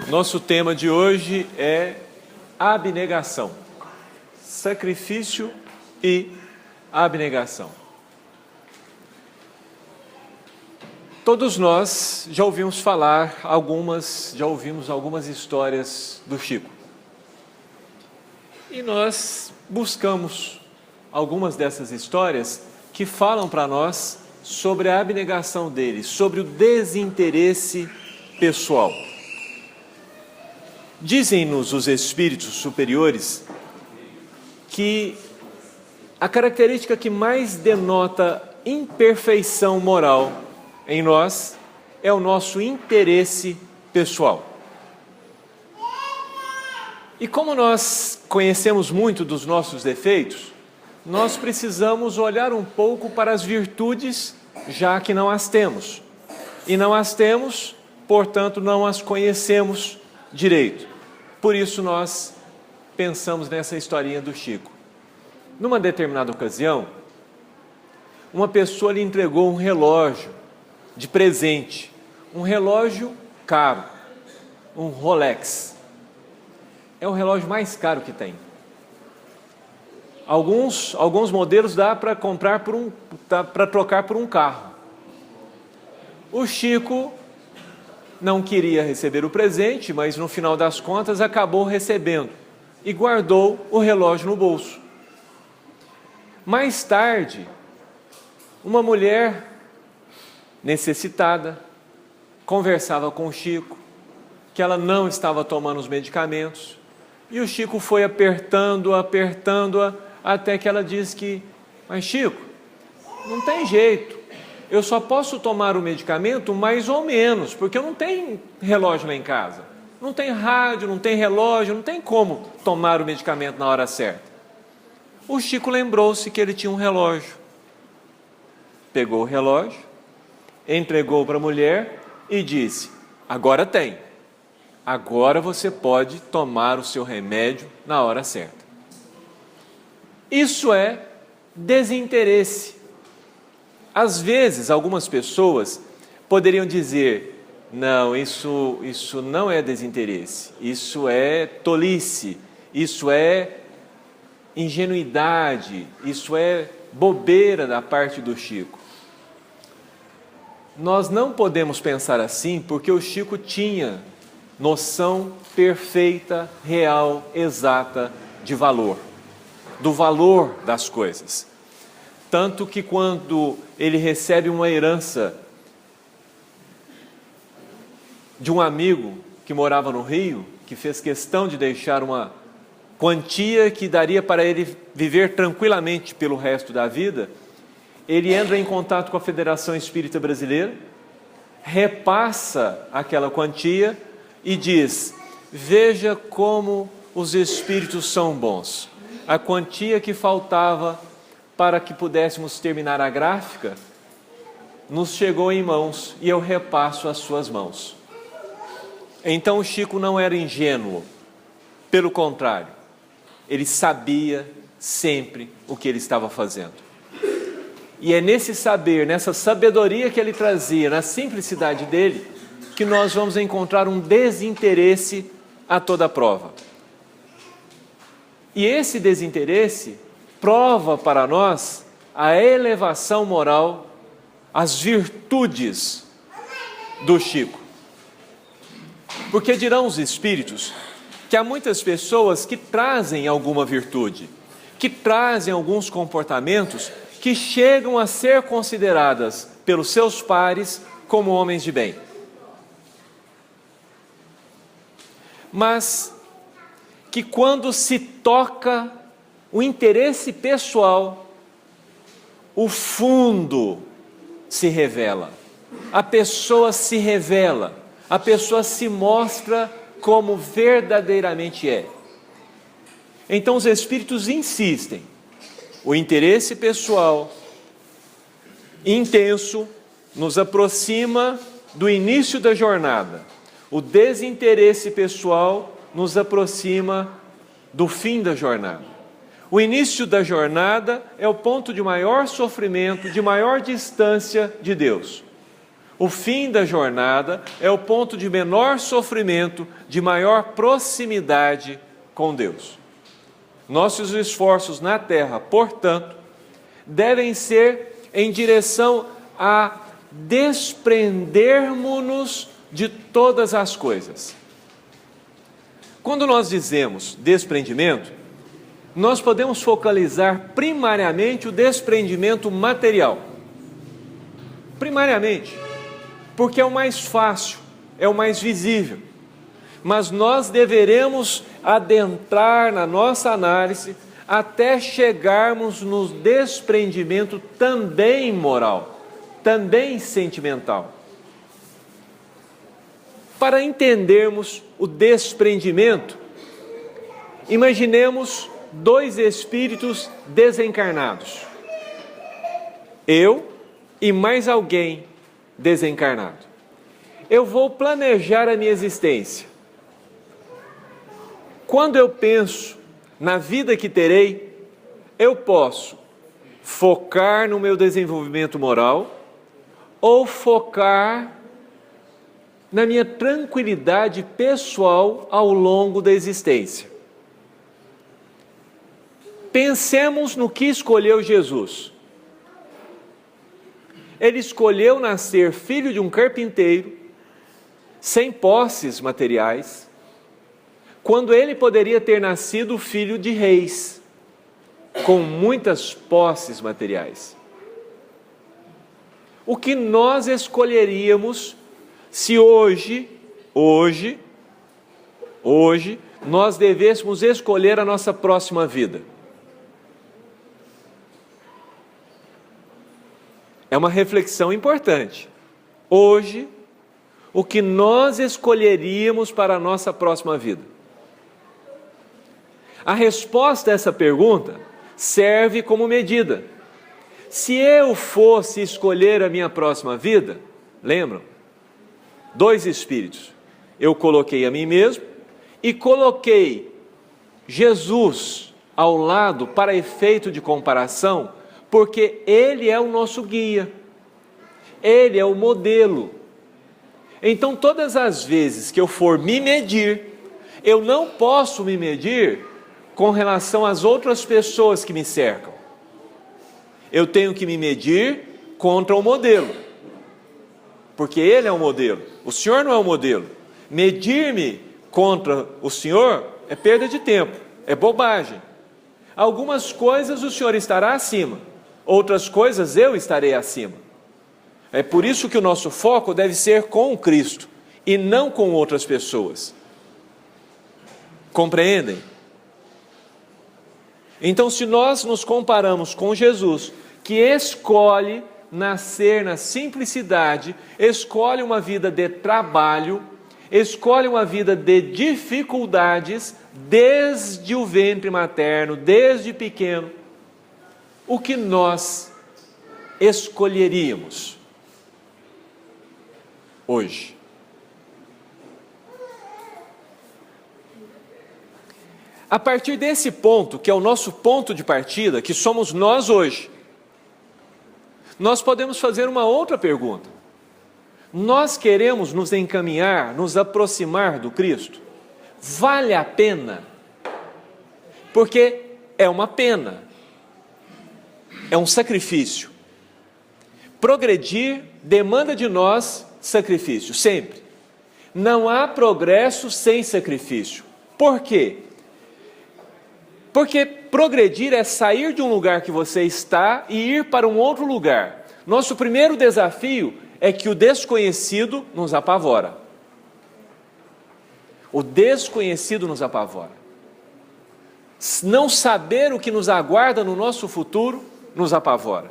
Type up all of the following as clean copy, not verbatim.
Nosso tema de hoje é abnegação, sacrifício e abnegação. Todos nós já ouvimos algumas histórias do Chico. E nós buscamos algumas dessas histórias que falam para nós sobre a abnegação dele, sobre o desinteresse pessoal. Dizem-nos os espíritos superiores que a característica que mais denota imperfeição moral em nós é o nosso interesse pessoal. E como nós conhecemos muito dos nossos defeitos, nós precisamos olhar um pouco para as virtudes, já que não as temos. E não as temos, portanto, não as conhecemos direito. Por isso nós pensamos nessa historinha do Chico. Numa determinada ocasião, uma pessoa lhe entregou um relógio de presente, um relógio caro, um Rolex. É o relógio mais caro que tem. Alguns modelos dá para comprar para trocar por um carro. O Chico não queria receber o presente, mas no final das contas acabou recebendo e guardou o relógio no bolso. Mais tarde, uma mulher necessitada conversava com o Chico que ela não estava tomando os medicamentos e o Chico foi apertando-a, até que ela disse que: mas Chico, não tem jeito, eu só posso tomar o medicamento mais ou menos, porque eu não tenho relógio lá em casa, não tem rádio, não tem relógio, não tem como tomar o medicamento na hora certa. O Chico lembrou-se que ele tinha um relógio, pegou o relógio, entregou para a mulher e disse: agora tem, agora você pode tomar o seu remédio na hora certa. Isso é desinteresse. Às vezes, algumas pessoas poderiam dizer: não, isso não é desinteresse, isso é tolice, isso é ingenuidade, isso é bobeira da parte do Chico. Nós não podemos pensar assim, porque o Chico tinha noção perfeita, real, exata de valor, do valor das coisas. Tanto que quando ele recebe uma herança de um amigo que morava no Rio, que fez questão de deixar uma quantia que daria para ele viver tranquilamente pelo resto da vida, ele entra em contato com a Federação Espírita Brasileira, repassa aquela quantia e diz: veja como os espíritos são bons. A quantia que faltava para que pudéssemos terminar a gráfica nos chegou em mãos e eu repasso às suas mãos. Então o Chico não era ingênuo, pelo contrário, ele sabia sempre o que ele estava fazendo. E é nesse saber, nessa sabedoria que ele trazia, na simplicidade dele, que nós vamos encontrar um desinteresse a toda prova. E esse desinteresse prova para nós a elevação moral, as virtudes do Chico. Porque dirão os espíritos que há muitas pessoas que trazem alguma virtude, que trazem alguns comportamentos que chegam a ser consideradas pelos seus pares como homens de bem. Mas que quando se toca o interesse pessoal, o fundo se revela, a pessoa se revela, a pessoa se mostra como verdadeiramente é. Então os espíritos insistem: o interesse pessoal intenso nos aproxima do início da jornada, o desinteresse pessoal nos aproxima do fim da jornada. O início da jornada é o ponto de maior sofrimento, de maior distância de Deus. O fim da jornada é o ponto de menor sofrimento, de maior proximidade com Deus. Nossos esforços na terra, portanto, devem ser em direção a desprendermos-nos de todas as coisas. Quando nós dizemos desprendimento, nós podemos focalizar primariamente o desprendimento material. Primariamente, porque é o mais fácil, é o mais visível. Mas nós deveremos adentrar na nossa análise até chegarmos no desprendimento também moral, também sentimental. Para entendermos o desprendimento, imaginemos dois espíritos desencarnados. Eu e mais alguém desencarnado. Eu vou planejar a minha existência. Quando eu penso na vida que terei, eu posso focar no meu desenvolvimento moral ou focar na minha tranquilidade pessoal ao longo da existência. Pensemos no que escolheu Jesus. Ele escolheu nascer filho de um carpinteiro, sem posses materiais, quando ele poderia ter nascido filho de reis, com muitas posses materiais. O que nós escolheríamos se hoje, nós devêssemos escolher a nossa próxima vida? É uma reflexão importante. Hoje, o que nós escolheríamos para a nossa próxima vida? A resposta a essa pergunta serve como medida. Se eu fosse escolher a minha próxima vida, lembram? Dois espíritos. Eu coloquei a mim mesmo e coloquei Jesus ao lado para efeito de comparação, porque Ele é o nosso guia, Ele é o modelo. Então, todas as vezes que eu for me medir, eu não posso me medir com relação às outras pessoas que me cercam. Eu tenho que me medir contra o modelo, porque Ele é o modelo, o Senhor não é o modelo. Medir-me contra o Senhor é perda de tempo, é bobagem. Algumas coisas o Senhor estará acima, outras coisas eu estarei acima. É por isso que o nosso foco deve ser com Cristo e não com outras pessoas. Compreendem? Então, se nós nos comparamos com Jesus, que escolhe nascer na simplicidade, escolhe uma vida de trabalho, escolhe uma vida de dificuldades, desde o ventre materno, desde pequeno, o que nós escolheríamos hoje? A partir desse ponto, que é o nosso ponto de partida, que somos nós hoje, nós podemos fazer uma outra pergunta. Nós queremos nos encaminhar, nos aproximar do Cristo? Vale a pena? Porque é uma pena, é um sacrifício. Progredir demanda de nós sacrifício, sempre. Não há progresso sem sacrifício. Por quê? Porque progredir é sair de um lugar que você está e ir para um outro lugar. Nosso primeiro desafio é que o desconhecido nos apavora. O desconhecido nos apavora. Não saber o que nos aguarda no nosso futuro nos apavora.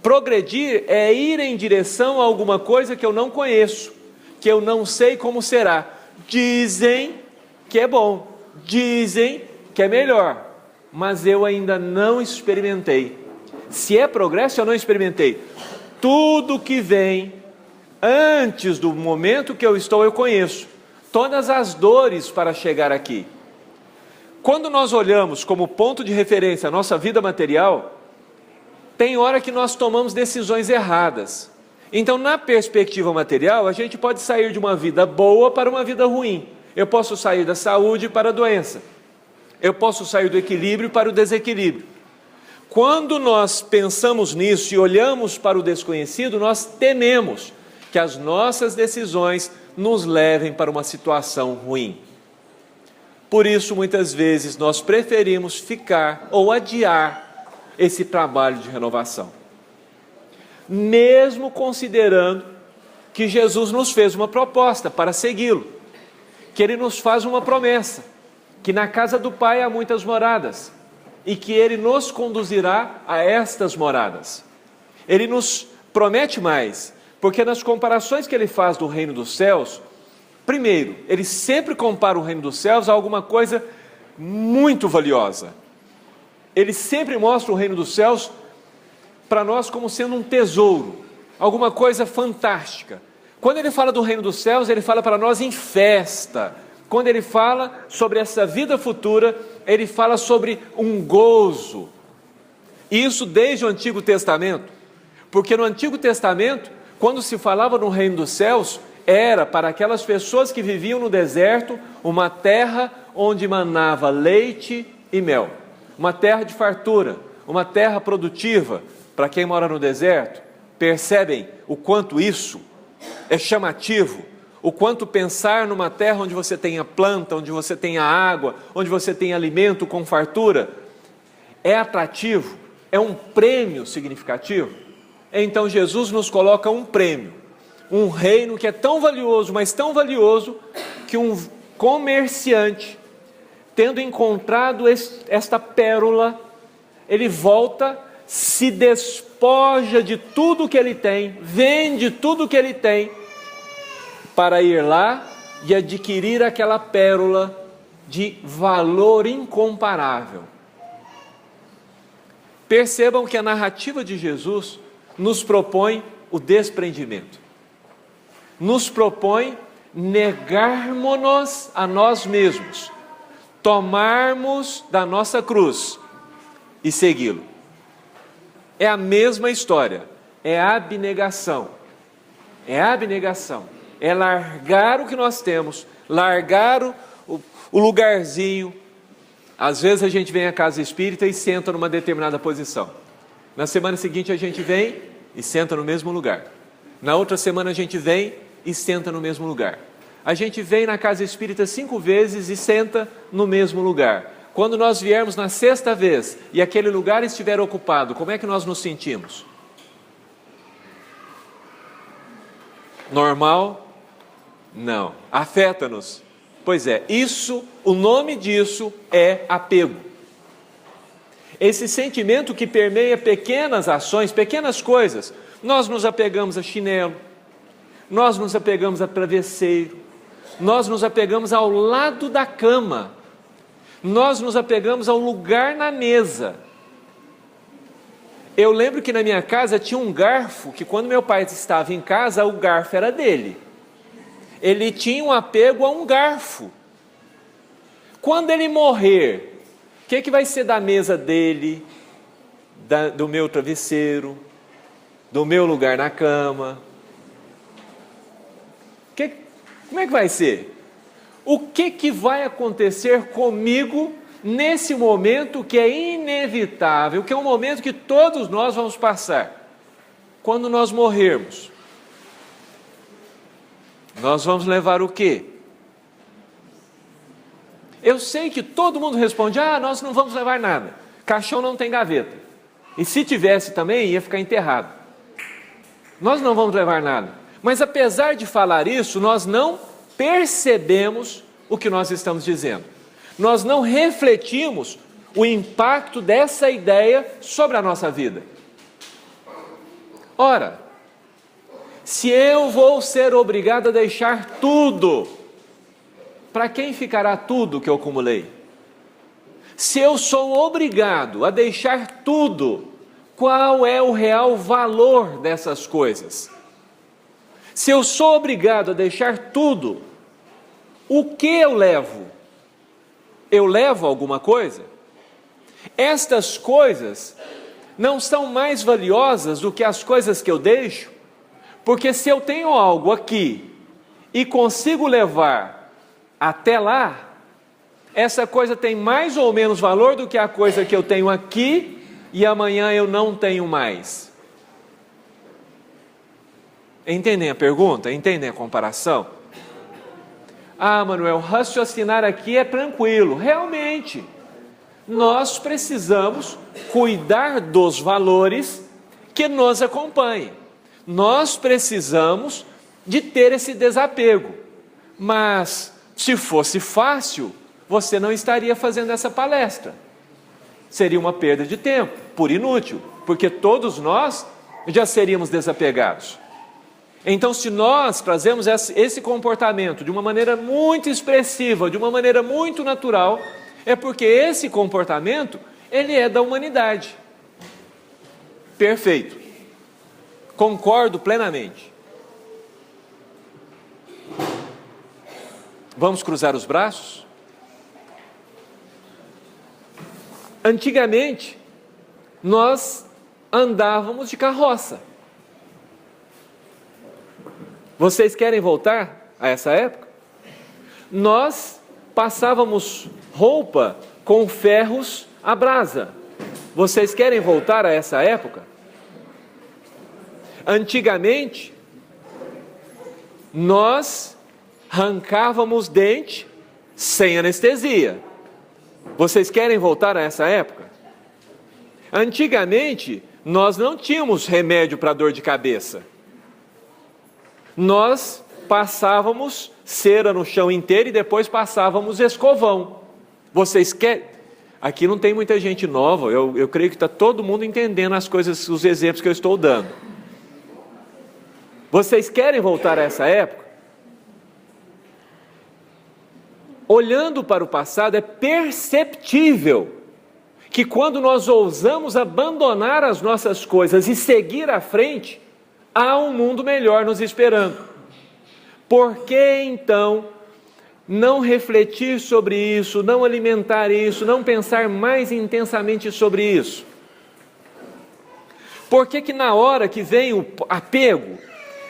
Progredir é ir em direção a alguma coisa que eu não conheço, que eu não sei como será. Dizem que é bom, dizem que é melhor, mas eu ainda não experimentei. Se é progresso, eu não experimentei. Tudo que vem antes do momento que eu estou, eu conheço. Todas as dores para chegar aqui. Quando nós olhamos como ponto de referência a nossa vida material, tem hora que nós tomamos decisões erradas. Então, na perspectiva material, a gente pode sair de uma vida boa para uma vida ruim. Eu posso sair da saúde para a doença. Eu posso sair do equilíbrio para o desequilíbrio. Quando nós pensamos nisso e olhamos para o desconhecido, nós tememos que as nossas decisões nos levem para uma situação ruim. Por isso, muitas vezes, nós preferimos ficar ou adiar esse trabalho de renovação. Mesmo considerando que Jesus nos fez uma proposta para segui-lo, que Ele nos faz uma promessa, que na casa do Pai há muitas moradas, e que Ele nos conduzirá a estas moradas. Ele nos promete mais, porque nas comparações que Ele faz do reino dos céus, primeiro, Ele sempre compara o reino dos céus a alguma coisa muito valiosa. Ele sempre mostra o reino dos céus para nós como sendo um tesouro, alguma coisa fantástica. Quando Ele fala do reino dos céus, Ele fala para nós em festa. Quando Ele fala sobre essa vida futura, Ele fala sobre um gozo. Isso desde o Antigo Testamento, porque no Antigo Testamento, quando se falava no reino dos céus, era para aquelas pessoas que viviam no deserto, uma terra onde manava leite e mel, uma terra de fartura, uma terra produtiva. Para quem mora no deserto, percebem o quanto isso é chamativo, o quanto pensar numa terra onde você tenha planta, onde você tenha água, onde você tenha alimento com fartura, é atrativo, é um prêmio significativo. Então Jesus nos coloca um prêmio, um reino que é tão valioso, mas tão valioso, que um comerciante, tendo encontrado esta pérola, ele volta, se despoja de tudo que ele tem, vende tudo que ele tem, para ir lá e adquirir aquela pérola de valor incomparável. Percebam que a narrativa de Jesus nos propõe o desprendimento, nos propõe negarmos-nos a nós mesmos, tomarmos da nossa cruz e segui-lo. É a mesma história, é abnegação, é largar o que nós temos, largar o lugarzinho. Às vezes a gente vem à casa espírita e senta numa determinada posição. Na semana seguinte a gente vem e senta no mesmo lugar. Na outra semana a gente vem e senta no mesmo lugar. A gente vem na casa espírita 5 vezes e senta no mesmo lugar. Quando nós viermos na 6ª vez e aquele lugar estiver ocupado, como é que nós nos sentimos? Normal? Não. Afeta-nos? Pois é, o nome disso é apego. Esse sentimento que permeia pequenas ações, pequenas coisas. Nós nos apegamos a chinelo, nós nos apegamos a travesseiro, nós nos apegamos ao lado da cama, nós nos apegamos ao lugar na mesa. Eu lembro que na minha casa tinha um garfo, que quando meu pai estava em casa, o garfo era dele. Ele tinha um apego a um garfo. Quando ele morrer, o que vai ser da mesa dele, do meu travesseiro, do meu lugar na cama? Como é que vai ser? O que vai acontecer comigo nesse momento que é inevitável, que é um momento que todos nós vamos passar? Quando nós morrermos, nós vamos levar o quê? Eu sei que todo mundo responde, nós não vamos levar nada, caixão não tem gaveta, e se tivesse também ia ficar enterrado. Nós não vamos levar nada, mas apesar de falar isso, nós não percebemos o que nós estamos dizendo, nós não refletimos o impacto dessa ideia sobre a nossa vida. Ora, se eu vou ser obrigado a deixar tudo, para quem ficará tudo que eu acumulei? Se eu sou obrigado a deixar tudo, qual é o real valor dessas coisas? Se eu sou obrigado a deixar tudo, o que eu levo? Eu levo alguma coisa? Estas coisas não são mais valiosas do que as coisas que eu deixo? Porque se eu tenho algo aqui e consigo levar até lá, essa coisa tem mais ou menos valor do que a coisa que eu tenho aqui e amanhã eu não tenho mais. Entendem a pergunta? Entendem a comparação? Ah, Manuel, raciocinar aqui é tranquilo. Realmente, nós precisamos cuidar dos valores que nos acompanham. Nós precisamos de ter esse desapego. Mas, se fosse fácil, você não estaria fazendo essa palestra. Seria uma perda de tempo, por inútil, porque todos nós já seríamos desapegados. Então, se nós trazemos esse comportamento de uma maneira muito expressiva, de uma maneira muito natural, é porque esse comportamento, ele é da humanidade. Perfeito. Concordo plenamente. Vamos cruzar os braços? Antigamente, nós andávamos de carroça. Vocês querem voltar a essa época? Nós passávamos roupa com ferros à brasa. Vocês querem voltar a essa época? Antigamente, nós arrancávamos dente sem anestesia. Vocês querem voltar a essa época? Antigamente, nós não tínhamos remédio para dor de cabeça. Nós passávamos cera no chão inteiro e depois passávamos escovão. Vocês querem? Aqui não tem muita gente nova, eu creio que está todo mundo entendendo as coisas, os exemplos que eu estou dando. Vocês querem voltar a essa época? Olhando para o passado, é perceptível que quando nós ousamos abandonar as nossas coisas e seguir à frente, há um mundo melhor nos esperando. Por que então não refletir sobre isso, não alimentar isso, não pensar mais intensamente sobre isso? Por que na hora que vem o apego,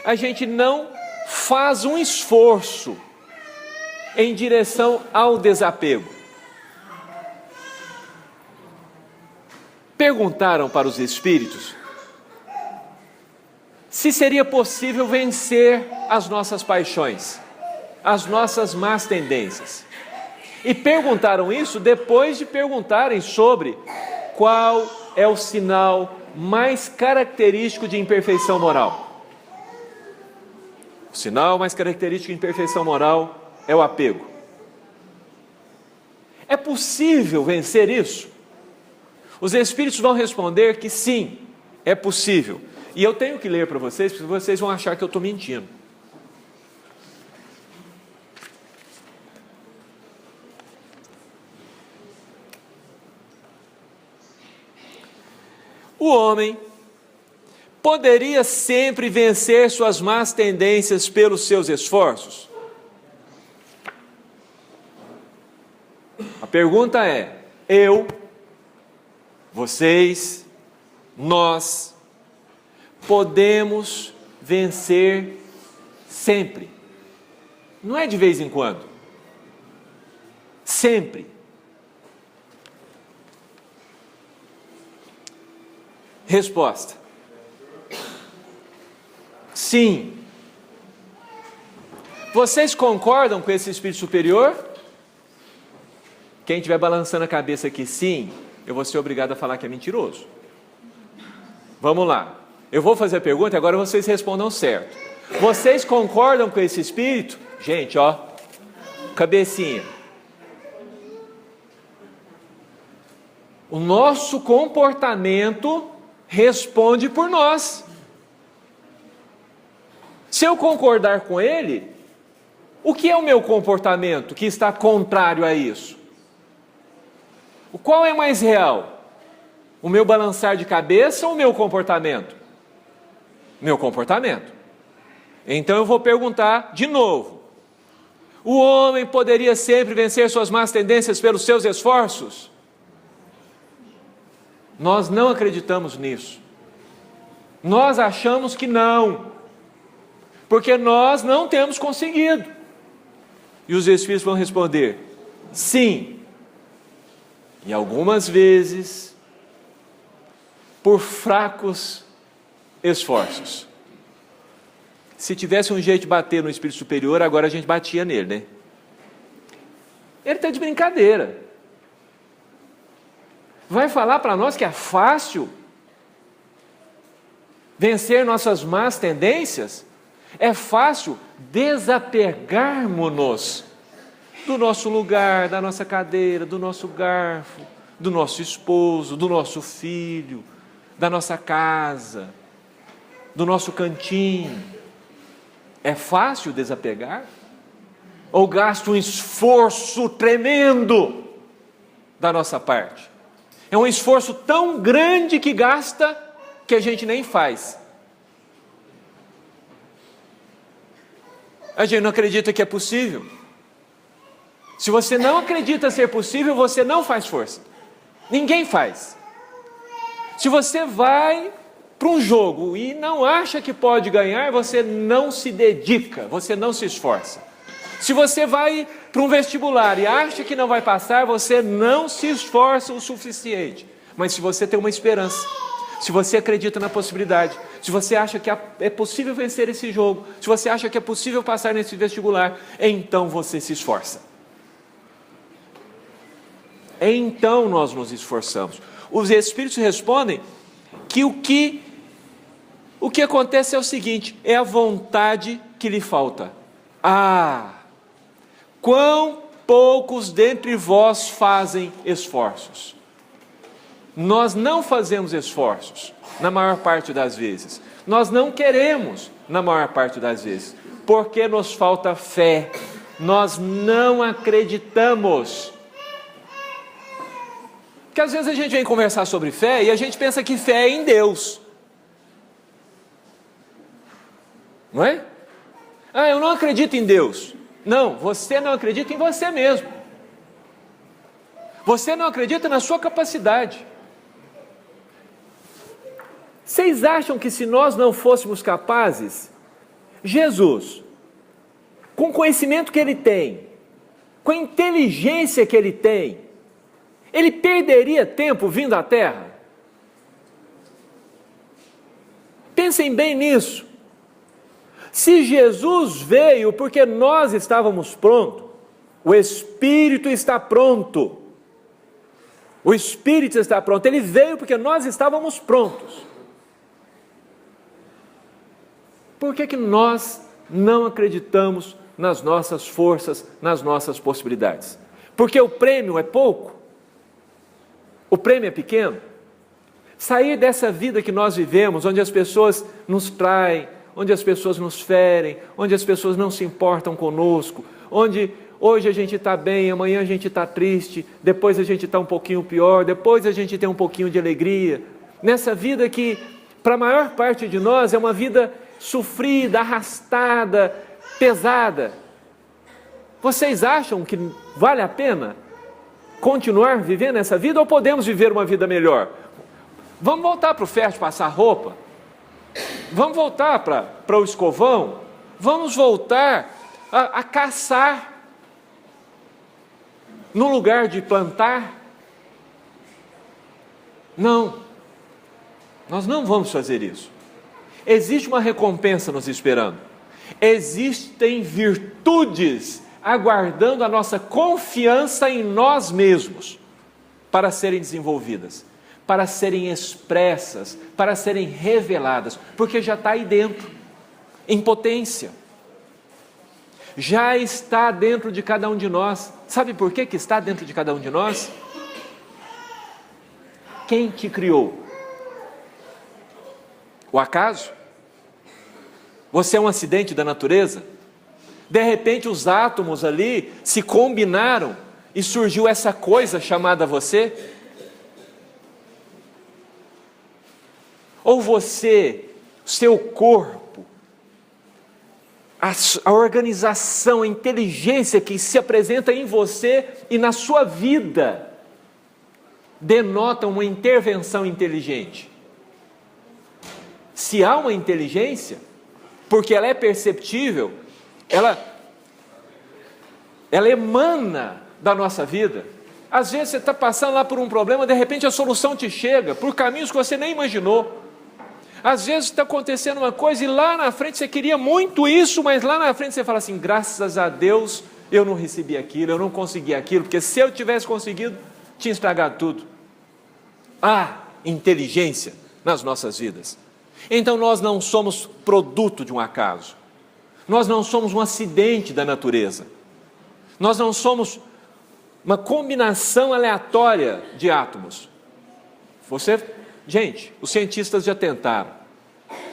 a gente não faz um esforço em direção ao desapego? Perguntaram para os espíritos se seria possível vencer as nossas paixões, as nossas más tendências. E perguntaram isso depois de perguntarem sobre qual é o sinal mais característico de imperfeição moral. O sinal mais característico de imperfeição moral é o apego. É possível vencer isso? Os espíritos vão responder que sim, é possível. E eu tenho que ler para vocês, porque vocês vão achar que eu estou mentindo. O homem poderia sempre vencer suas más tendências pelos seus esforços? A pergunta é: eu, vocês, nós podemos vencer sempre. Não é de vez em quando. Sempre. Resposta: sim. Vocês concordam com esse espírito superior? Quem estiver balançando a cabeça aqui, sim, eu vou ser obrigado a falar que é mentiroso. Vamos lá. Eu vou fazer a pergunta e agora vocês respondam certo. Vocês concordam com esse espírito? Gente, ó, cabecinha. O nosso comportamento responde por nós. Se eu concordar com ele, o que é o meu comportamento que está contrário a isso? Qual é mais real? O meu balançar de cabeça ou o meu comportamento? Meu comportamento. Então eu vou perguntar de novo: o homem poderia sempre vencer suas más tendências pelos seus esforços? Nós não acreditamos nisso. Nós achamos que não. porque nós não temos conseguido. E os Espíritos vão responder: sim. E algumas vezes, por fracos esforços. Se tivesse um jeito de bater no Espírito Superior, agora a gente batia nele, né? Ele está de brincadeira. Vai falar para nós que é fácil vencer nossas más tendências? É fácil desapegarmos-nos do nosso lugar, da nossa cadeira, do nosso garfo, do nosso esposo, do nosso filho, da nossa casa, do nosso cantinho. É fácil desapegar? Ou gasta um esforço tremendo da nossa parte? É um esforço tão grande que gasta que a gente nem faz. A gente não acredita que é possível. Se você não acredita ser possível, você não faz força. Ninguém faz. Se você vai para um jogo e não acha que pode ganhar, você não se dedica, você não se esforça. Se você vai para um vestibular e acha que não vai passar, você não se esforça o suficiente. Mas se você tem uma esperança, se você acredita na possibilidade, se você acha que é possível vencer esse jogo, se você acha que é possível passar nesse vestibular, então você se esforça. Então nós nos esforçamos. Os Espíritos respondem que o que acontece é o seguinte: é a vontade que lhe falta. Quão poucos dentre vós fazem esforços. Nós não fazemos esforços, na maior parte das vezes. Nós não queremos, na maior parte das vezes, porque nos falta fé. Nós não acreditamos. Porque às vezes a gente vem conversar sobre fé e a gente pensa que fé é em Deus. Não é? Eu não acredito em Deus. Não, você não acredita em você mesmo. Você não acredita na sua capacidade. Vocês acham que se nós não fôssemos capazes, Jesus, com o conhecimento que ele tem, com a inteligência que ele tem, ele perderia tempo vindo à Terra? Pensem bem nisso. Se Jesus veio porque nós estávamos prontos, o Espírito está pronto. O Espírito está pronto. Ele veio porque nós estávamos prontos. Por que nós não acreditamos nas nossas forças, nas nossas possibilidades? Porque o prêmio é pouco? O prêmio é pequeno? Sair dessa vida que nós vivemos, onde as pessoas nos traem, onde as pessoas nos ferem, onde as pessoas não se importam conosco, onde hoje a gente está bem, amanhã a gente está triste, depois a gente está um pouquinho pior, depois a gente tem um pouquinho de alegria. Nessa vida que, para a maior parte de nós, é uma vida sofrida, arrastada, pesada. Vocês acham que vale a pena continuar vivendo essa vida ou podemos viver uma vida melhor? Vamos voltar para o ferro de passar roupa? Vamos voltar para o escovão? Vamos voltar a caçar no lugar de plantar? Não, nós não vamos fazer isso. Existe uma recompensa nos esperando. Existem virtudes aguardando a nossa confiança em nós mesmos para serem desenvolvidas, para serem expressas, para serem reveladas, porque já está aí dentro, em potência. Já está dentro de cada um de nós. Sabe por que está dentro de cada um de nós? Quem te criou? O acaso? Você é um acidente da natureza? De repente os átomos ali se combinaram e surgiu essa coisa chamada você? Ou você, seu corpo, a organização, a inteligência que se apresenta em você e na sua vida, denota uma intervenção inteligente? Se há uma inteligência, porque ela é perceptível, ela emana da nossa vida. Às vezes você está passando lá por um problema, de repente a solução te chega, por caminhos que você nem imaginou. Às vezes está acontecendo uma coisa e lá na frente você queria muito isso, mas lá na frente você fala assim, graças a Deus eu não recebi aquilo, eu não consegui aquilo, porque se eu tivesse conseguido, tinha estragado tudo. Há inteligência nas nossas vidas. Então nós não somos produto de um acaso. Nós não somos um acidente da natureza. Nós não somos uma combinação aleatória de átomos. Gente, os cientistas já tentaram.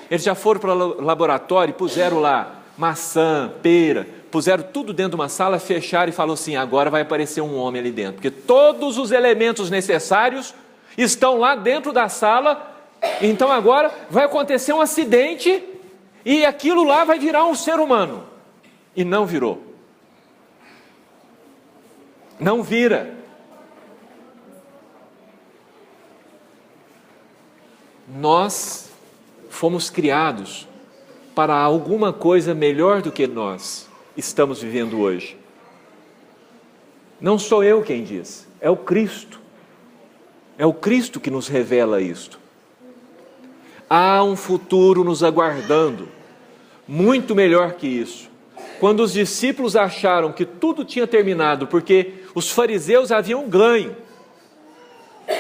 Eles já foram para o laboratório e puseram lá maçã, pera, puseram tudo dentro de uma sala, fecharam e falaram assim, agora vai aparecer um homem ali dentro, porque todos os elementos necessários estão lá dentro da sala, então agora vai acontecer um acidente e aquilo lá vai virar um ser humano. E não virou. Não vira. Nós fomos criados para alguma coisa melhor do que nós estamos vivendo hoje. Não sou eu quem diz, é o Cristo. É o Cristo que nos revela isto. Há um futuro nos aguardando, muito melhor que isso. Quando os discípulos acharam que tudo tinha terminado, porque os fariseus haviam ganho,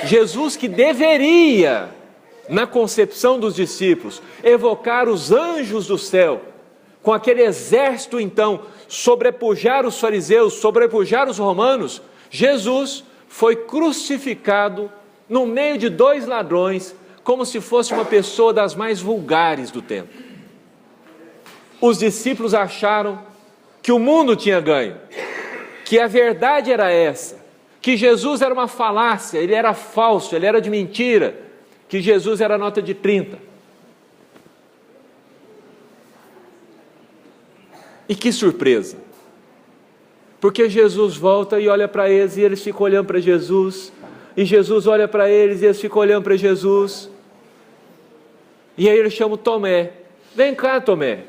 Jesus, que deveria, na concepção dos discípulos, evocar os anjos do céu, com aquele exército então, sobrepujar os fariseus, sobrepujar os romanos, Jesus foi crucificado no meio de 2 ladrões, como se fosse uma pessoa das mais vulgares do tempo. Os discípulos acharam que o mundo tinha ganho, que a verdade era essa, que Jesus era uma falácia, ele era falso, ele era de mentira, que Jesus era nota de 30. E que surpresa! Porque Jesus volta e olha para eles e eles ficam olhando para Jesus, e Jesus olha para eles e eles ficam olhando para Jesus, e aí ele chama o Tomé, vem cá Tomé,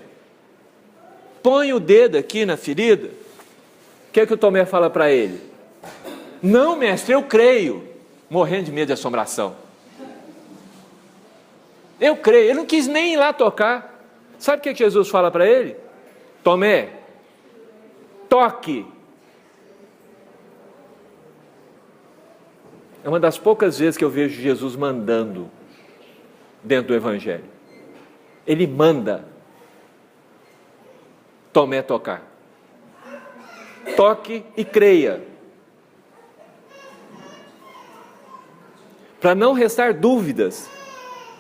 põe o dedo aqui na ferida. O que é que o Tomé fala para ele? Não mestre, eu creio, morrendo de medo de assombração. Eu creio, ele não quis nem ir lá tocar. Sabe o que Jesus fala para ele? Tomé, toque. É uma das poucas vezes que eu vejo Jesus mandando dentro do Evangelho. Ele manda Tomé tocar. Toque e creia. Para não restar dúvidas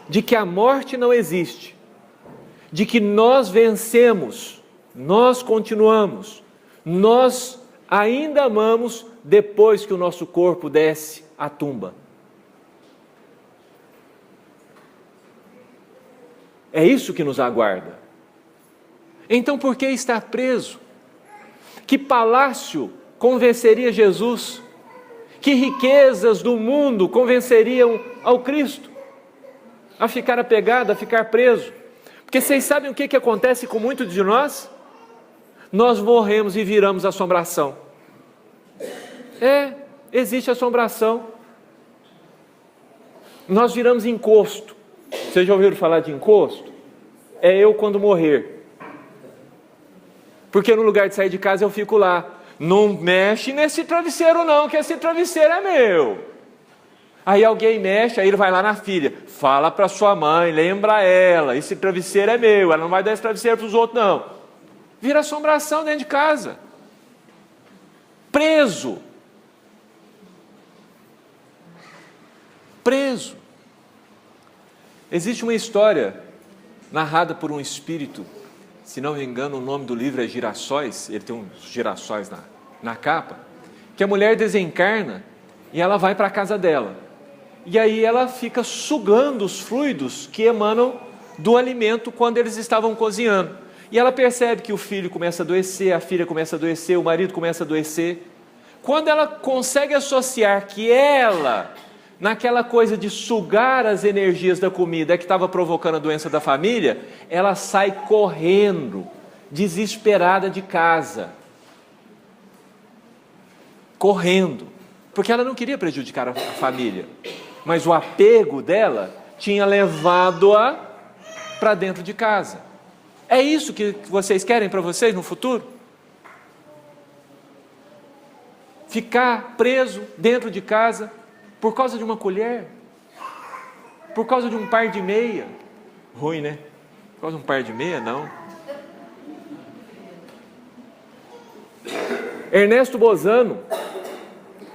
de que a morte não existe, de que nós vencemos, nós continuamos, nós ainda amamos depois que o nosso corpo desce à tumba. É isso que nos aguarda. Então por que estar preso? Que palácio convenceria Jesus? Que riquezas do mundo convenceriam ao Cristo a ficar apegado, a ficar preso? Porque vocês sabem o que acontece com muitos de nós? Nós morremos e viramos assombração. Existe assombração. Nós viramos encosto. Vocês já ouviram falar de encosto? É eu quando morrer. Porque no lugar de sair de casa eu fico lá. Não mexe nesse travesseiro não, que esse travesseiro é meu. Aí alguém mexe, aí ele vai lá na filha. Fala para sua mãe, lembra ela, esse travesseiro é meu, ela não vai dar esse travesseiro para os outros não. Vira assombração dentro de casa. Preso. Preso. Existe uma história narrada por um espírito, se não me engano o nome do livro é Girassóis, ele tem uns girassóis na capa, que a mulher desencarna e ela vai para a casa dela. E aí ela fica sugando os fluidos que emanam do alimento quando eles estavam cozinhando. E ela percebe que o filho começa a adoecer, a filha começa a adoecer, o marido começa a adoecer. Quando ela consegue associar que ela naquela coisa de sugar as energias da comida que estava provocando a doença da família, ela sai correndo, desesperada de casa. Correndo, porque ela não queria prejudicar a família, mas o apego dela tinha levado-a para dentro de casa. É isso que vocês querem para vocês no futuro? Ficar preso dentro de casa por causa de uma colher? Por causa de um par de meia? Ruim, né? Por causa de um par de meia, não. Ernesto Bozano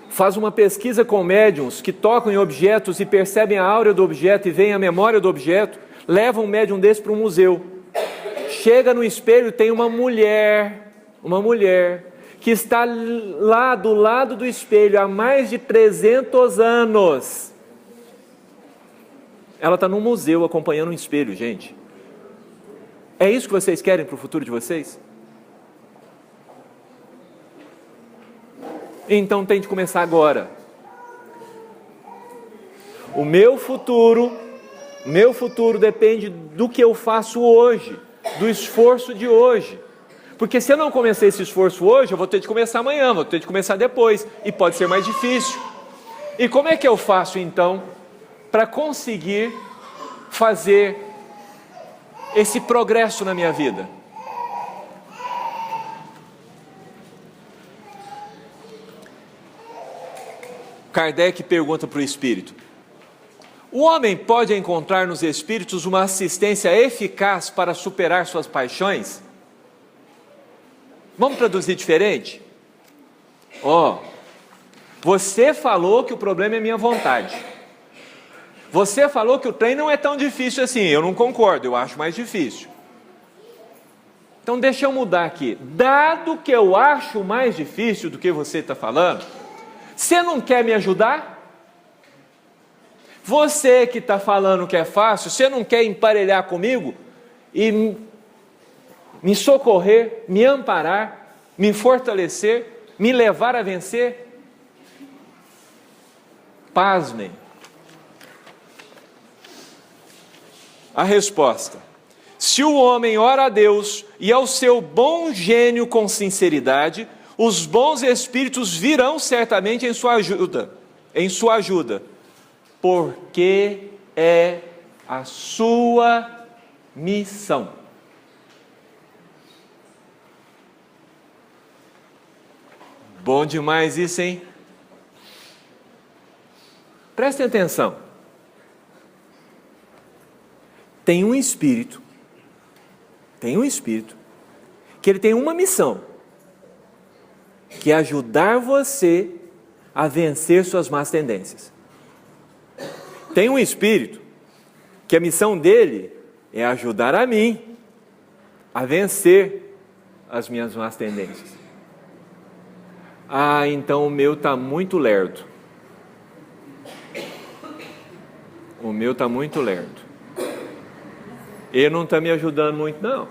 faz uma pesquisa com médiuns que tocam em objetos e percebem a áurea do objeto e veem a memória do objeto. Leva um médium desse para um museu. Chega no espelho e tem uma mulher que está lá do lado do espelho há mais de 300 anos. Ela está num museu acompanhando um espelho, gente. É isso que vocês querem para o futuro de vocês? Então tem de começar agora. O meu futuro depende do que eu faço hoje, do esforço de hoje. Porque se eu não começar esse esforço hoje, eu vou ter de começar amanhã, vou ter de começar depois, e pode ser mais difícil. E como é que eu faço então para conseguir fazer esse progresso na minha vida? Kardec pergunta para o Espírito: o homem pode encontrar nos Espíritos uma assistência eficaz para superar suas paixões? Vamos traduzir diferente? Você falou que o problema é minha vontade. Você falou que o trem não é tão difícil assim. Eu não concordo, eu acho mais difícil. Então deixa eu mudar aqui. Dado que eu acho mais difícil do que você está falando, você não quer me ajudar? Você que está falando que é fácil, você não quer emparelhar comigo e me socorrer, me amparar, me fortalecer, me levar a vencer? Pasmem. A resposta: se o homem ora a Deus e ao seu bom gênio com sinceridade, os bons espíritos virão certamente em sua ajuda, porque é a sua missão. Bom demais isso, hein? Prestem atenção. Tem um espírito que ele tem uma missão, que é ajudar você a vencer suas más tendências. Tem um espírito que a missão dele é ajudar a mim a vencer as minhas más tendências. Então o meu está muito lerdo. O meu está muito lerdo. Ele não está me ajudando muito, não.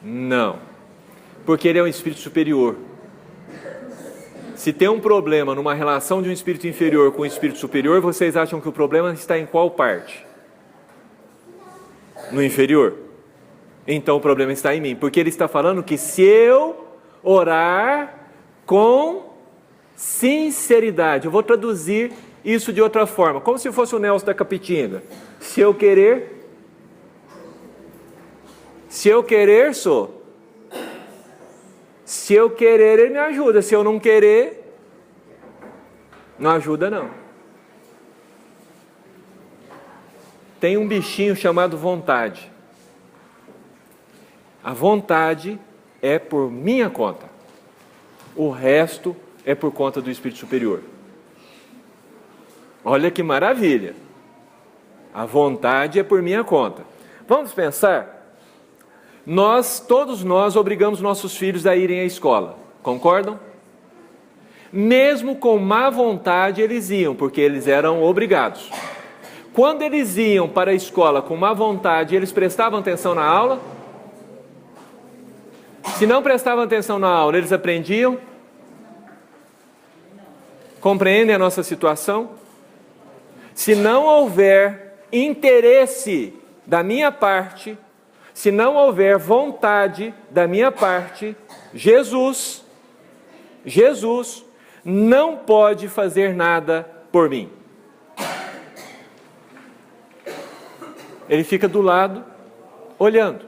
Não. Porque ele é um espírito superior. Se tem um problema numa relação de um espírito inferior com um espírito superior, vocês acham que o problema está em qual parte? No inferior? Então o problema está em mim, porque ele está falando que se eu orar com sinceridade, eu vou traduzir isso de outra forma, como se fosse o Nelson da Capitinga. Se eu querer, sou. Se eu querer, ele me ajuda. Se eu não querer, não ajuda não. Tem um bichinho chamado vontade. A vontade é por minha conta. O resto é por conta do Espírito Superior. Olha que maravilha. A vontade é por minha conta. Vamos pensar? Todos nós obrigamos nossos filhos a irem à escola. Concordam? Mesmo com má vontade eles iam, porque eles eram obrigados. Quando eles iam para a escola com má vontade, eles prestavam atenção na aula? Se não prestavam atenção na aula, eles aprendiam? Compreendem a nossa situação? Se não houver interesse da minha parte, se não houver vontade da minha parte, Jesus não pode fazer nada por mim. Ele fica do lado, olhando.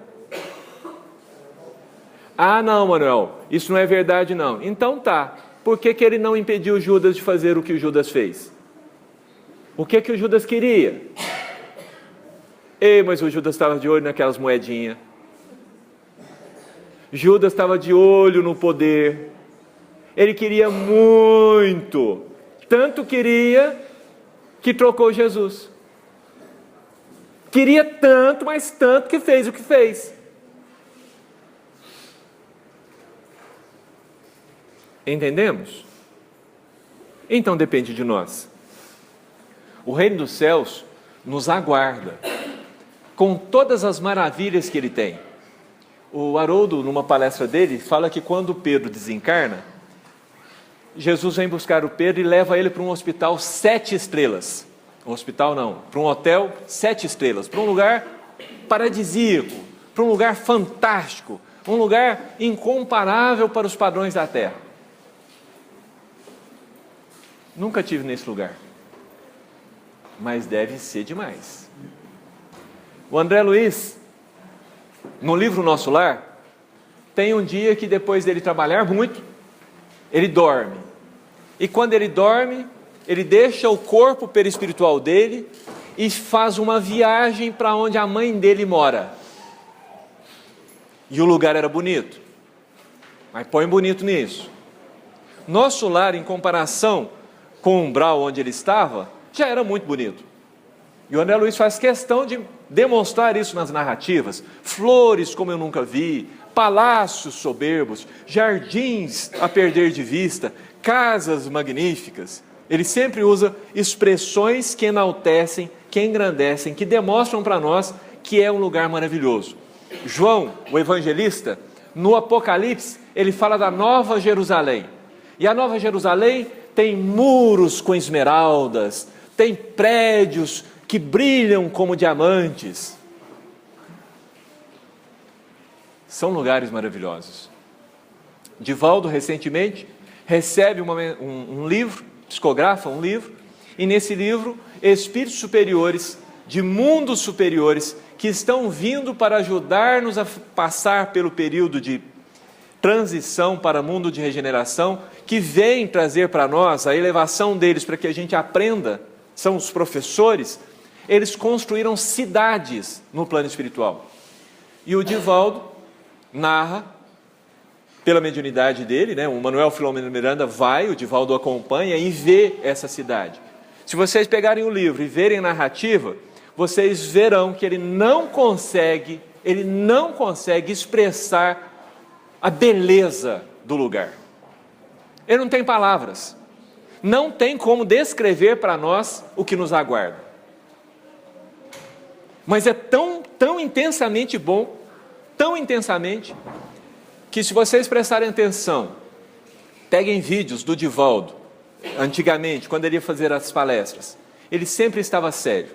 Ah, não, Manuel, isso não é verdade, não. Então tá, por que ele não impediu Judas de fazer o que o Judas fez? O que o Judas queria? Ei, mas o Judas estava de olho naquelas moedinhas. Judas estava de olho no poder. Ele queria muito. Tanto queria que trocou Jesus. Queria tanto, mas tanto que fez o que fez. Entendemos? Então depende de nós. O reino dos céus nos aguarda, com todas as maravilhas que ele tem. O Haroldo, numa palestra dele, fala que quando Pedro desencarna, Jesus vem buscar o Pedro e leva ele para um hospital 7 estrelas. Um hospital não, para um hotel 7 estrelas, para um lugar paradisíaco, para um lugar fantástico, um lugar incomparável para os padrões da terra. Nunca tive nesse lugar, mas deve ser demais. O André Luiz, no livro Nosso Lar, tem um dia que depois dele trabalhar muito, ele dorme. E quando ele dorme, ele deixa o corpo perispiritual dele e faz uma viagem para onde a mãe dele mora. E o lugar era bonito. Mas põe bonito nisso. Nosso lar, em comparação com o umbral onde ele estava, já era muito bonito. E o André Luiz faz questão de demonstrar isso nas narrativas. Flores como eu nunca vi, palácios soberbos, jardins a perder de vista, casas magníficas. Ele sempre usa expressões que enaltecem, que engrandecem, que demonstram para nós que é um lugar maravilhoso. João, o evangelista, no Apocalipse, ele fala da Nova Jerusalém. E a Nova Jerusalém tem muros com esmeraldas, tem prédios que brilham como diamantes. São lugares maravilhosos. Divaldo, recentemente, recebe um livro, psicografa um livro, e nesse livro, espíritos superiores, de mundos superiores, que estão vindo para ajudar-nos a passar pelo período de transição para mundo de regeneração, que vem trazer para nós a elevação deles para que a gente aprenda, são os professores. Eles construíram cidades no plano espiritual. E o Divaldo narra, pela mediunidade dele, né? O Manuel Filomeno Miranda vai, o Divaldo acompanha e vê essa cidade. Se vocês pegarem o livro e verem a narrativa, vocês verão que ele não consegue expressar a beleza do lugar. Ele não tem palavras. Não tem como descrever para nós o que nos aguarda. Mas é tão intensamente bom, tão intensamente, que se vocês prestarem atenção, peguem vídeos do Divaldo, antigamente, quando ele ia fazer as palestras, ele sempre estava sério.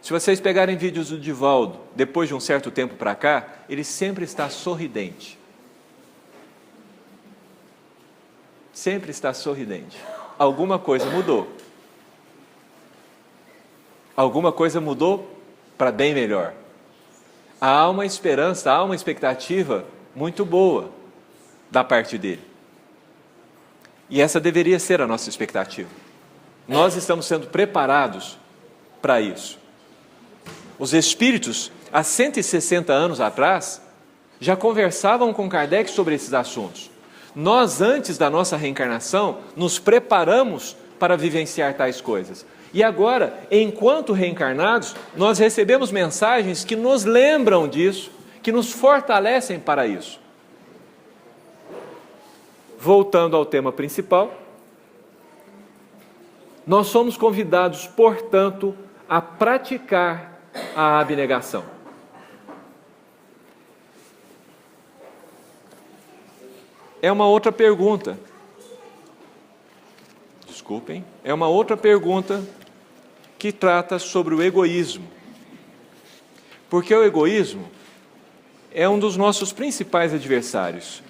Se vocês pegarem vídeos do Divaldo, depois de um certo tempo para cá, ele sempre está sorridente. Sempre está sorridente. Alguma coisa mudou. Alguma coisa mudou para bem melhor. Há uma esperança, há uma expectativa muito boa da parte dele. E essa deveria ser a nossa expectativa. Nós estamos sendo preparados para isso. Os espíritos, há 160 anos atrás, já conversavam com Kardec sobre esses assuntos. Nós, antes da nossa reencarnação, nos preparamos para vivenciar tais coisas. E agora, enquanto reencarnados, nós recebemos mensagens que nos lembram disso, que nos fortalecem para isso. Voltando ao tema principal, nós somos convidados, portanto, a praticar a abnegação. É uma outra pergunta. desculpem, é uma outra pergunta que trata sobre o egoísmo. Porque o egoísmo é um dos nossos principais adversários.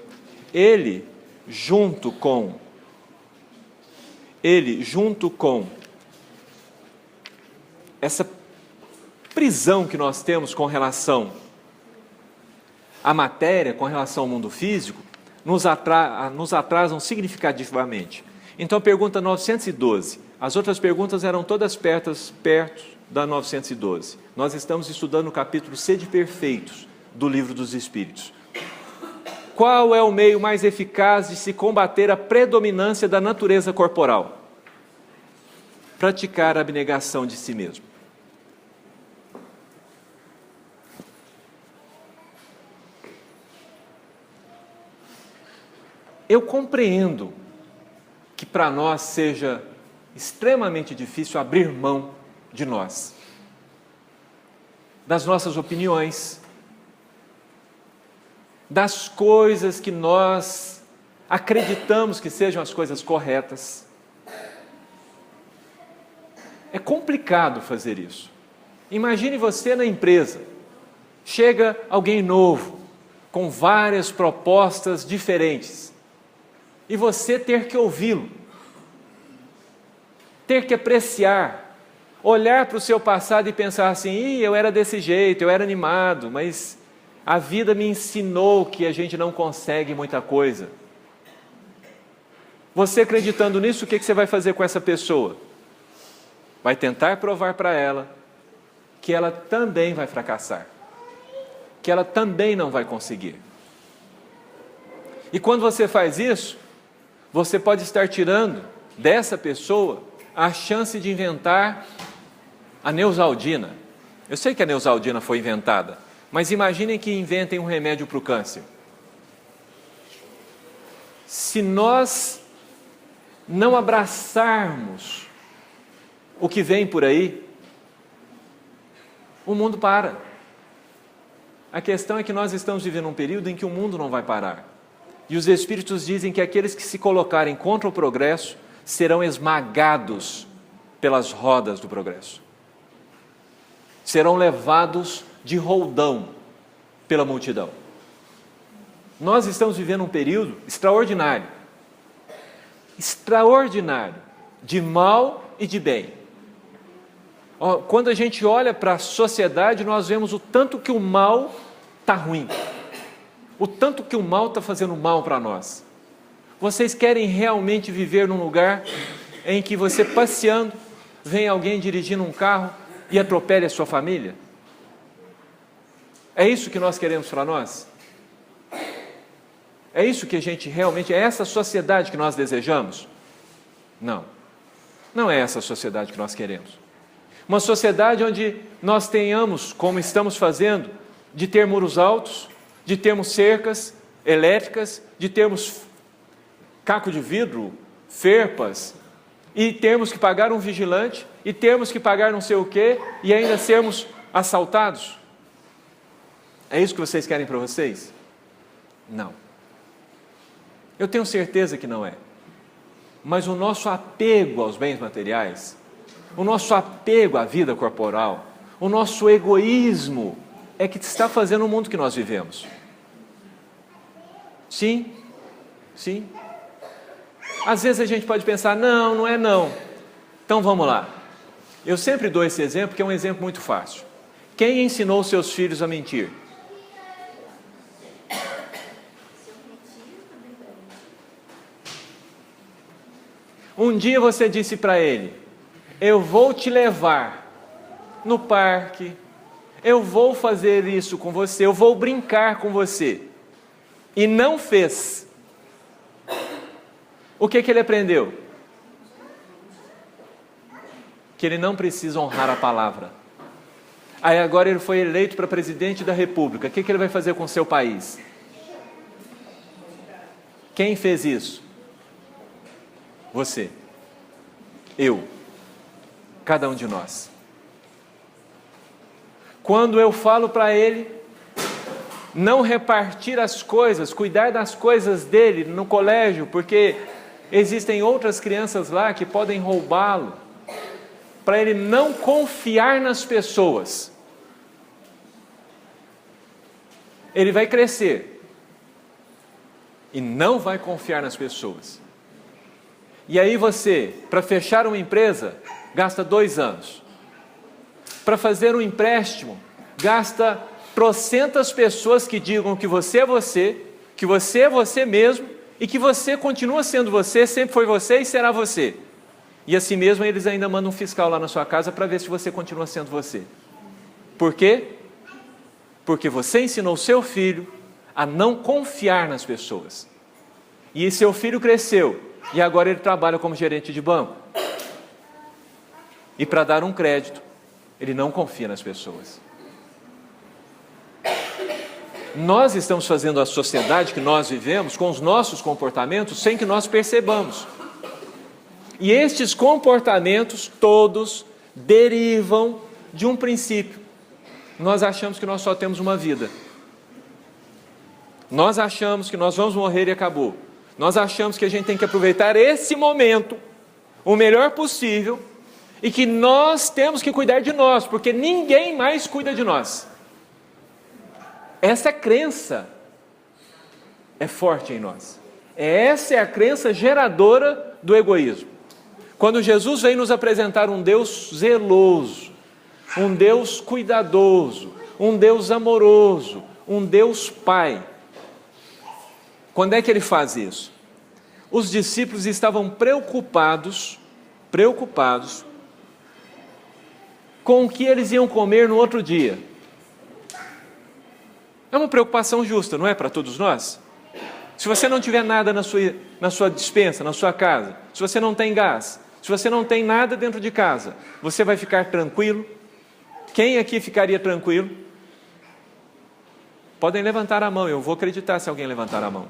Ele, junto com essa prisão que nós temos com relação à matéria, com relação ao mundo físico, nos atrasam significativamente. Então, pergunta 912. As outras perguntas eram todas perto da 912. Nós estamos estudando o capítulo Sede Perfeitos do Livro dos Espíritos. Qual é o meio mais eficaz de se combater a predominância da natureza corporal? Praticar a abnegação de si mesmo. Eu compreendo que para nós seja extremamente difícil abrir mão de nós, das nossas opiniões, das coisas que nós acreditamos que sejam as coisas corretas. É complicado fazer isso. Imagine você na empresa, chega alguém novo, com várias propostas diferentes, e você ter que ouvi-lo, ter que apreciar, olhar para o seu passado e pensar assim, eu era desse jeito, eu era animado, mas a vida me ensinou que a gente não consegue muita coisa. Você acreditando nisso, o que você vai fazer com essa pessoa? Vai tentar provar para ela que ela também vai fracassar, que ela também não vai conseguir. E quando você faz isso, você pode estar tirando dessa pessoa a chance de inventar a Neosaldina. Eu sei que a Neosaldina foi inventada, mas imaginem que inventem um remédio para o câncer. Se nós não abraçarmos o que vem por aí, o mundo para. A questão é que nós estamos vivendo um período em que o mundo não vai parar. E os Espíritos dizem que aqueles que se colocarem contra o progresso serão esmagados pelas rodas do progresso. Serão levados de roldão pela multidão. Nós estamos vivendo um período extraordinário, de mal e de bem. Quando a gente olha para a sociedade, nós vemos o tanto que o mal está ruim, o tanto que o mal está fazendo mal para nós. Vocês querem realmente viver num lugar em que você passeando, vem alguém dirigindo um carro e atropele a sua família? É isso que nós queremos para nós? É isso que a gente realmente, é essa sociedade que nós desejamos? Não, não é essa sociedade que nós queremos. Uma sociedade onde nós tenhamos, como estamos fazendo, de ter muros altos, de termos cercas elétricas, de termos caco de vidro, ferpas, e termos que pagar um vigilante, e termos que pagar não sei o quê, e ainda sermos assaltados. É isso que vocês querem para vocês? Não. Eu tenho certeza que não é. Mas o nosso apego aos bens materiais, o nosso apego à vida corporal, o nosso egoísmo é que está fazendo o mundo que nós vivemos. Sim, sim. Às vezes a gente pode pensar, não, não é não. Então vamos lá. Eu sempre dou esse exemplo, que é um exemplo muito fácil. Quem ensinou seus filhos a mentir? Um dia você disse para ele, eu vou te levar no parque, eu vou fazer isso com você, eu vou brincar com você. E não fez. O que ele aprendeu? Que ele não precisa honrar a palavra. Aí agora ele foi eleito para presidente da República. O que ele vai fazer com o seu país? Quem fez isso? Você. Eu. Cada um de nós. Quando eu falo para ele não repartir as coisas, cuidar das coisas dele no colégio, porque existem outras crianças lá que podem roubá-lo, para ele não confiar nas pessoas. Ele vai crescer e não vai confiar nas pessoas. E aí você, para fechar uma empresa, gasta 2 anos. Para fazer um empréstimo, gasta trocentas pessoas que digam que você é você, que você é você mesmo e que você continua sendo você, sempre foi você e será você. E assim mesmo eles ainda mandam um fiscal lá na sua casa para ver se você continua sendo você. Por quê? Porque você ensinou seu filho a não confiar nas pessoas. E seu filho cresceu e agora ele trabalha como gerente de banco. E para dar um crédito, ele não confia nas pessoas. Nós estamos fazendo a sociedade que nós vivemos com os nossos comportamentos sem que nós percebamos. E estes comportamentos todos derivam de um princípio. Nós achamos que nós só temos uma vida. Nós achamos que nós vamos morrer e acabou. Nós achamos que a gente tem que aproveitar esse momento o melhor possível e que nós temos que cuidar de nós, porque ninguém mais cuida de nós. Essa crença é forte em nós. Essa é a crença geradora do egoísmo. Quando Jesus vem nos apresentar um Deus zeloso, um Deus cuidadoso, um Deus amoroso, um Deus Pai. Quando é que ele faz isso? Os discípulos estavam preocupados com o que eles iam comer no outro dia. É uma preocupação justa, não é, para todos nós? Se você não tiver nada na sua despensa, na sua casa, se você não tem gás, se você não tem nada dentro de casa, você vai ficar tranquilo? Quem aqui ficaria tranquilo? Podem levantar a mão, eu vou acreditar se alguém levantar a mão.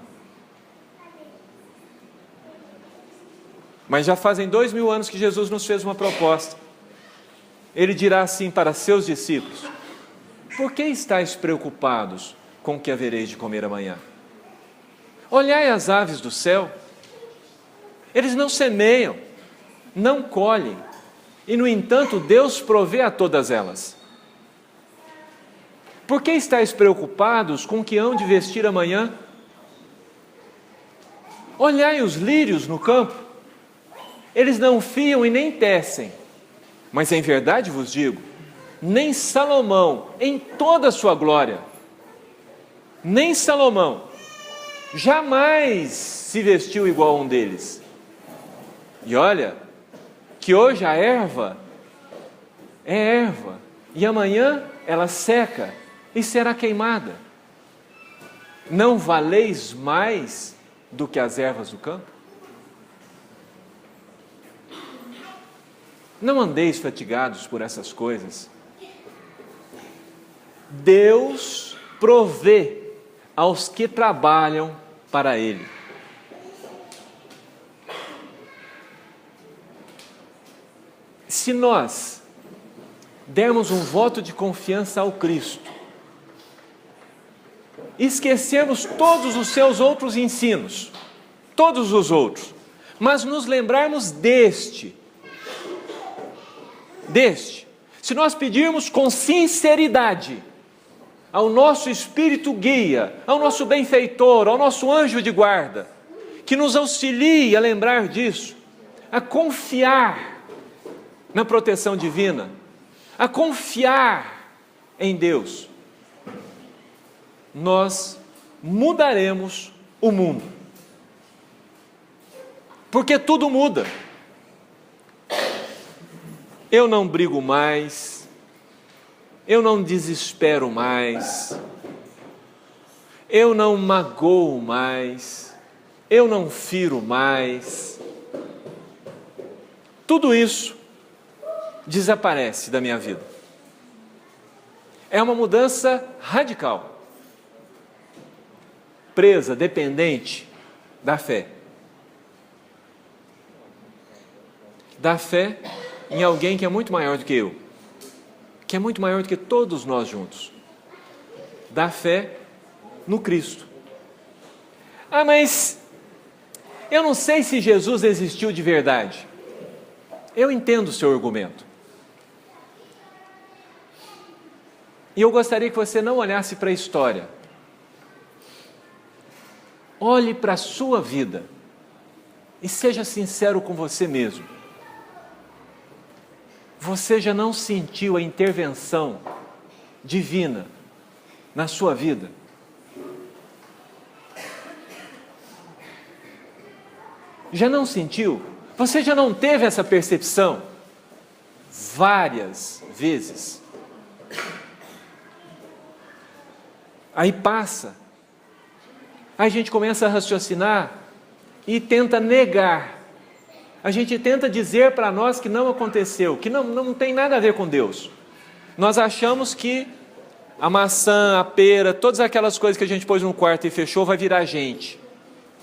Mas já fazem 2000 anos que Jesus nos fez uma proposta. Ele dirá assim para seus discípulos: por que estáis preocupados com o que havereis de comer amanhã? Olhai as aves do céu, eles não semeiam, não colhem, e no entanto Deus provê a todas elas. Por que estáis preocupados com o que hão de vestir amanhã? Olhai os lírios no campo, eles não fiam e nem tecem, mas em verdade vos digo, nem Salomão, em toda a sua glória, nem Salomão, jamais se vestiu igual a um deles. E olha, que hoje a erva é erva, e amanhã ela seca e será queimada. Não valeis mais do que as ervas do campo? Não andeis fatigados por essas coisas. Deus provê aos que trabalham para Ele. Se nós dermos um voto de confiança ao Cristo, esquecermos todos os seus outros ensinos, todos os outros, mas nos lembrarmos deste, se nós pedirmos com sinceridade ao nosso Espírito guia, ao nosso benfeitor, ao nosso anjo de guarda, que nos auxilie a lembrar disso, a confiar na proteção divina, a confiar em Deus, nós mudaremos o mundo. Porque tudo muda. Eu não brigo mais, eu não desespero mais, eu não magoo mais, eu não firo mais. Tudo isso desaparece da minha vida. É uma mudança radical, presa, dependente da fé. Da fé em alguém que é muito maior do que eu, que é muito maior do que todos nós juntos. Da fé no Cristo. Ah, mas Eu não sei se Jesus existiu de verdade. Eu entendo o seu argumento. E eu gostaria que você não olhasse para a história. Olhe para a sua vida e seja sincero com você mesmo. Você já não sentiu a intervenção divina na sua vida? Já não sentiu? Você já não teve essa percepção? Várias vezes. Aí passa. Aí a gente começa a raciocinar e tenta negar. A gente tenta dizer para nós que não aconteceu, que não tem nada a ver com Deus. Nós achamos que a maçã, a pera, todas aquelas coisas que a gente pôs no quarto e fechou vai virar gente.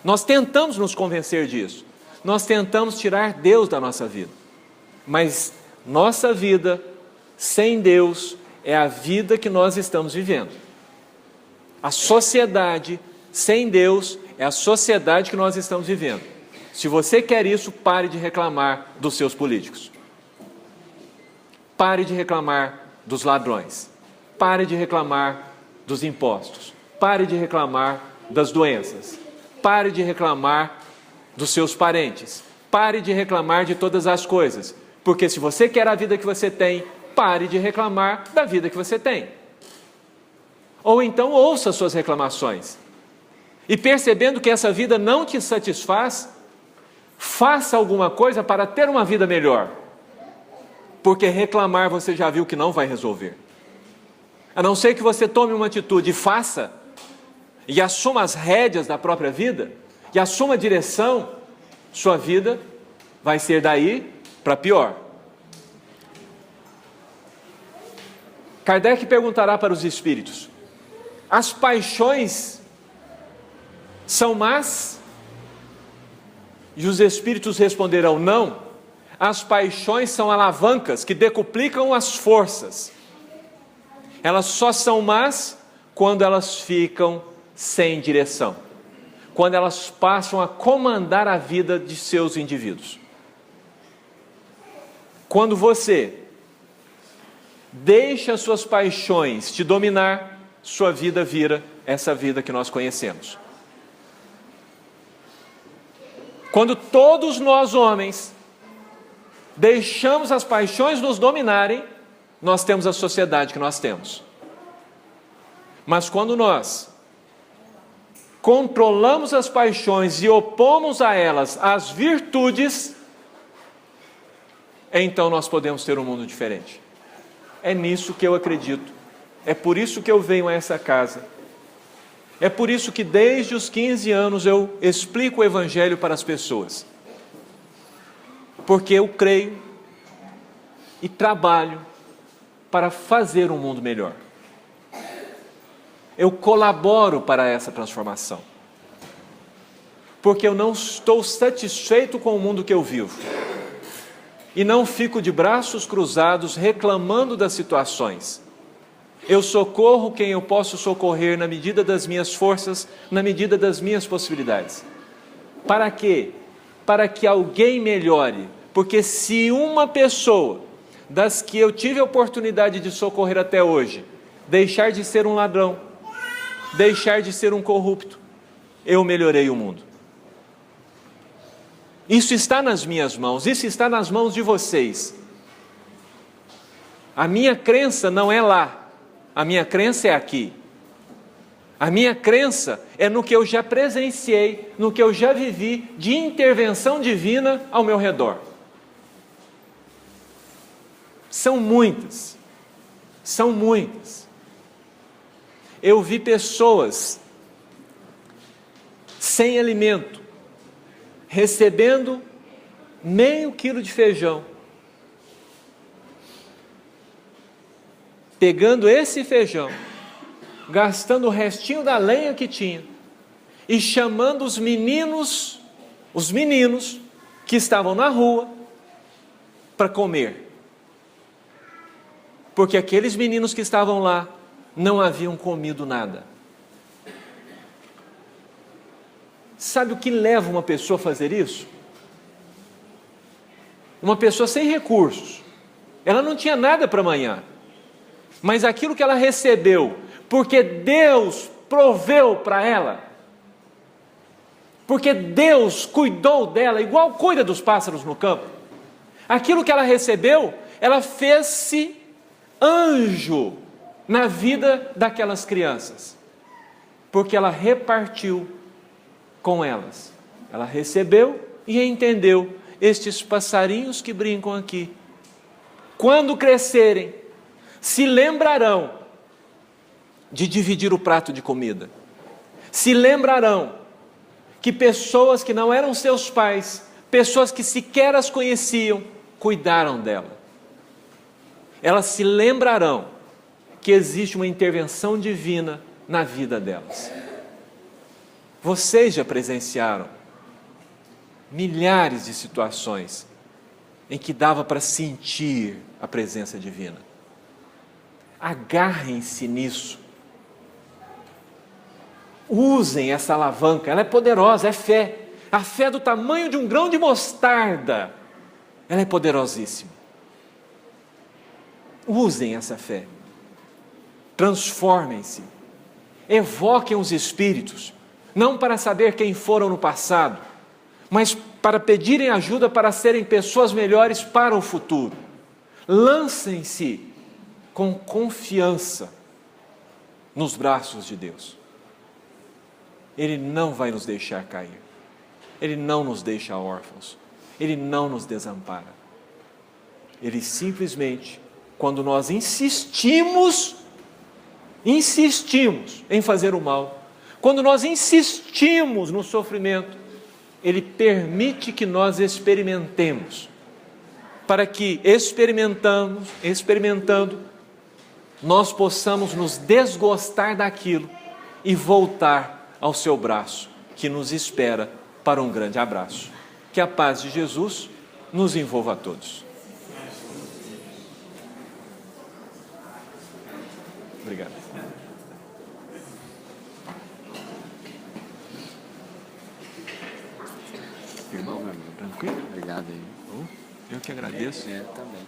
Nós tentamos nos convencer disso. Nós tentamos tirar Deus da nossa vida. Mas nossa vida sem Deus é a vida que nós estamos vivendo. A sociedade sem Deus é a sociedade que nós estamos vivendo. Se você quer isso, pare de reclamar dos seus políticos. Pare de reclamar dos ladrões. Pare de reclamar dos impostos. Pare de reclamar das doenças. Pare de reclamar dos seus parentes. Pare de reclamar de todas as coisas. Porque se você quer a vida que você tem, pare de reclamar da vida que você tem. Ou então ouça suas reclamações. E percebendo que essa vida não te satisfaz, faça alguma coisa para ter uma vida melhor. Porque reclamar você já viu que não vai resolver. A não ser que você tome uma atitude e faça, e assuma as rédeas da própria vida, e assuma a direção, sua vida vai ser daí para pior. Kardec perguntará para os espíritos: as paixões são más? E os espíritos responderão: não. As paixões são alavancas que decuplicam as forças. Elas só são más quando elas ficam sem direção. Quando elas passam a comandar a vida de seus indivíduos. Quando você deixa suas paixões te dominar, sua vida vira essa vida que nós conhecemos. Quando todos nós homens deixamos as paixões nos dominarem, nós temos a sociedade que nós temos. Mas quando nós controlamos as paixões e opomos a elas as virtudes, então nós podemos ter um mundo diferente. É nisso que eu acredito. É por isso que eu venho a essa casa. É por isso que desde os 15 anos eu explico o Evangelho para as pessoas. Porque eu creio e trabalho para fazer um mundo melhor. Eu colaboro para essa transformação. Porque eu não estou satisfeito com o mundo que eu vivo. E não fico de braços cruzados reclamando das situações. Eu socorro quem eu posso socorrer na medida das minhas forças, na medida das minhas possibilidades. Para quê? Para que alguém melhore. Porque se uma pessoa das que eu tive a oportunidade de socorrer até hoje deixar de ser um ladrão, deixar de ser um corrupto, eu melhorei o mundo. Isso está nas minhas mãos, isso está nas mãos de vocês. A minha crença não é lá. A minha crença é aqui. A minha crença é no que eu já presenciei, no que eu já vivi de intervenção divina ao meu redor. São muitas. São muitas. Eu vi pessoas sem alimento, recebendo meio quilo de feijão. Pegando esse feijão, gastando o restinho da lenha que tinha, e chamando os meninos que estavam na rua, para comer. Porque aqueles meninos que estavam lá, não haviam comido nada. Sabe o que leva uma pessoa a fazer isso? Uma pessoa sem recursos. Ela não tinha nada para amanhã. Mas aquilo que ela recebeu, porque Deus proveu para ela, porque Deus cuidou dela, igual cuida dos pássaros no campo, aquilo que ela recebeu, ela fez-se anjo na vida daquelas crianças, porque ela repartiu com elas. Ela recebeu e entendeu: estes passarinhos que brincam aqui, quando crescerem, se lembrarão de dividir o prato de comida, se lembrarão que pessoas que não eram seus pais, pessoas que sequer as conheciam, cuidaram dela. Elas se lembrarão que existe uma intervenção divina na vida delas. Vocês já presenciaram milhares de situações em que dava para sentir a presença divina. Agarrem-se nisso. Usem essa alavanca, ela é poderosa, é fé. A fé do tamanho de um grão de mostarda, ela é poderosíssima. Usem essa fé. Transformem-se. Evoquem os espíritos, não para saber quem foram no passado, mas para pedirem ajuda para serem pessoas melhores para o futuro. Lancem-se com confiança nos braços de Deus. Ele não vai nos deixar cair. Ele não nos deixa órfãos. Ele não nos desampara. Ele simplesmente, quando nós insistimos em fazer o mal, quando nós insistimos no sofrimento, Ele permite que nós experimentemos, para que experimentando, nós possamos nos desgostar daquilo e voltar ao seu braço, que nos espera para um grande abraço. Que a paz de Jesus nos envolva a todos. Obrigado. Irmão, tranquilo? Obrigado aí. Eu que agradeço. Também.